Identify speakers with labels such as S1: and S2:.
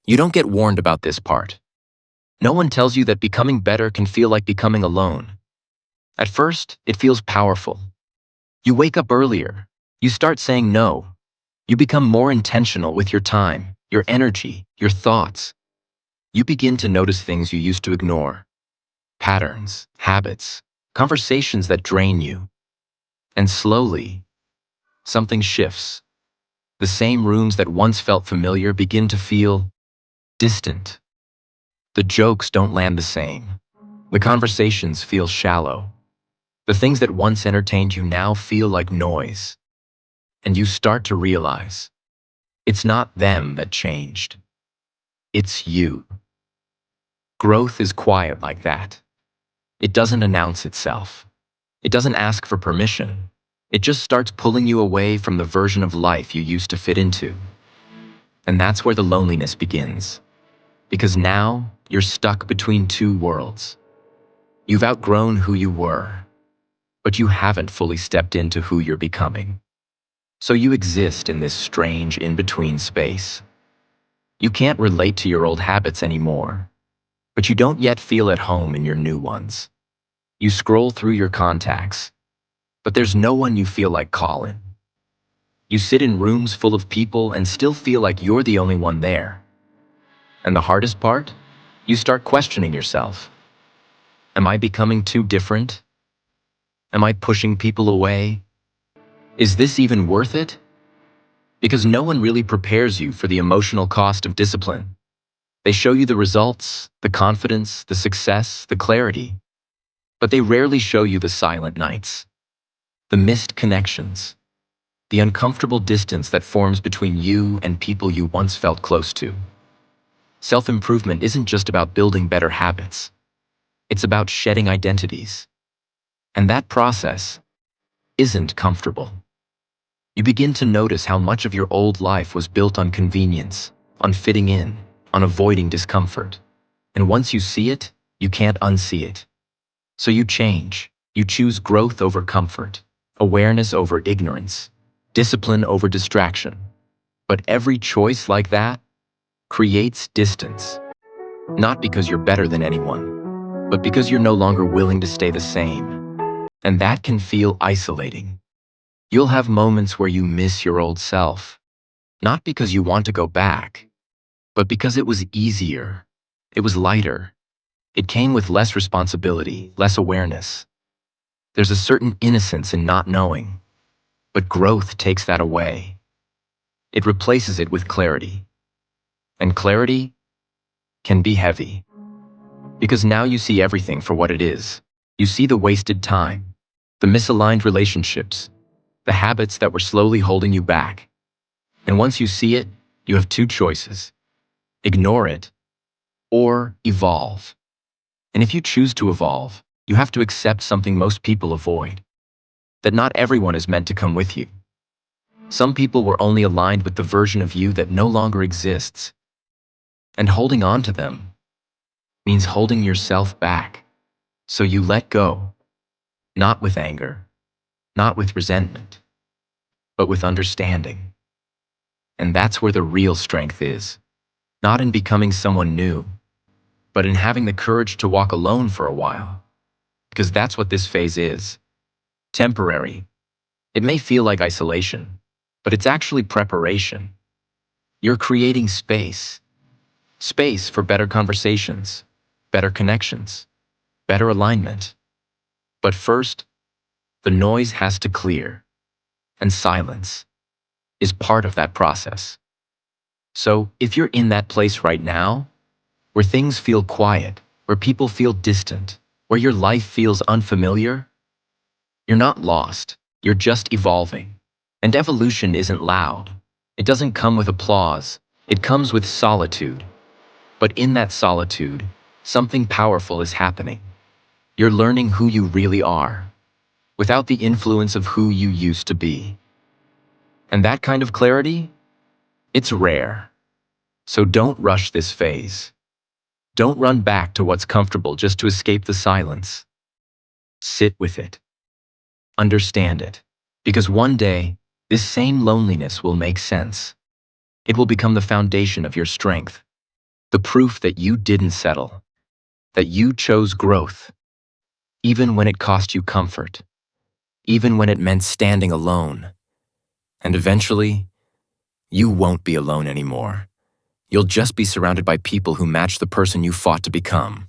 S1: You don't get warned about this part. No one tells you that becoming better can feel like becoming alone. At first, it feels powerful. You wake up earlier. You start saying no. You become more intentional with your time, your energy, your thoughts. You begin to notice things you used to ignore. Patterns, habits, conversations that drain you. And slowly, something shifts. The same rooms that once felt familiar begin to feel distant. The jokes don't land the same. The conversations feel shallow. The things that once entertained you now feel like noise. And you start to realize it's not them that changed. It's you. Growth is quiet like that. It doesn't announce itself. It doesn't ask for permission. It just starts pulling you away from the version of life you used to fit into. And that's where the loneliness begins. Because now you're stuck between two worlds. You've outgrown who you were, but you haven't fully stepped into who you're becoming. So you exist in this strange in-between space. You can't relate to your old habits anymore, but you don't yet feel at home in your new ones. You scroll through your contacts, but there's no one you feel like calling. You sit in rooms full of people and still feel like you're the only one there. And the hardest part? You start questioning yourself. Am I becoming too different? Am I pushing people away? Is this even worth it? Because no one really prepares you for the emotional cost of discipline. They show you the results, the confidence, the success, the clarity. But they rarely show you the silent nights, the missed connections, the uncomfortable distance that forms between you and people you once felt close to. Self-improvement isn't just about building better habits. It's about shedding identities. And that process isn't comfortable. You begin to notice how much of your old life was built on convenience, on fitting in, on avoiding discomfort. And once you see it, you can't unsee it. So you change. You choose growth over comfort, awareness over ignorance, discipline over distraction. But every choice like that creates distance. Not because you're better than anyone, but because you're no longer willing to stay the same. And that can feel isolating. You'll have moments where you miss your old self, not because you want to go back, but because it was easier. It was lighter. It came with less responsibility, less awareness. There's a certain innocence in not knowing, but growth takes that away. It replaces it with clarity. And clarity can be heavy. Because now you see everything for what it is. You see the wasted time, the misaligned relationships, the habits that were slowly holding you back. And once you see it, you have two choices: ignore it or evolve. And if you choose to evolve, you have to accept something most people avoid: that not everyone is meant to come with you. Some people were only aligned with the version of you that no longer exists. And holding on to them means holding yourself back. So you let go, not with anger, not with resentment, but with understanding. And that's where the real strength is. Not in becoming someone new, but in having the courage to walk alone for a while. Because that's what this phase is. Temporary. It may feel like isolation, but it's actually preparation. You're creating space. Space for better conversations, better connections, better alignment. But first, the noise has to clear, and silence is part of that process. So if you're in that place right now, where things feel quiet, where people feel distant, where your life feels unfamiliar, you're not lost, you're just evolving. And evolution isn't loud. It doesn't come with applause. It comes with solitude. But in that solitude, something powerful is happening. You're learning who you really are, without the influence of who you used to be. And that kind of clarity, it's rare. So don't rush this phase. Don't run back to what's comfortable just to escape the silence. Sit with it. Understand it. Because one day, this same loneliness will make sense. It will become the foundation of your strength. The proof that you didn't settle, that you chose growth, even when it cost you comfort, even when it meant standing alone. And eventually, you won't be alone anymore. You'll just be surrounded by people who match the person you fought to become.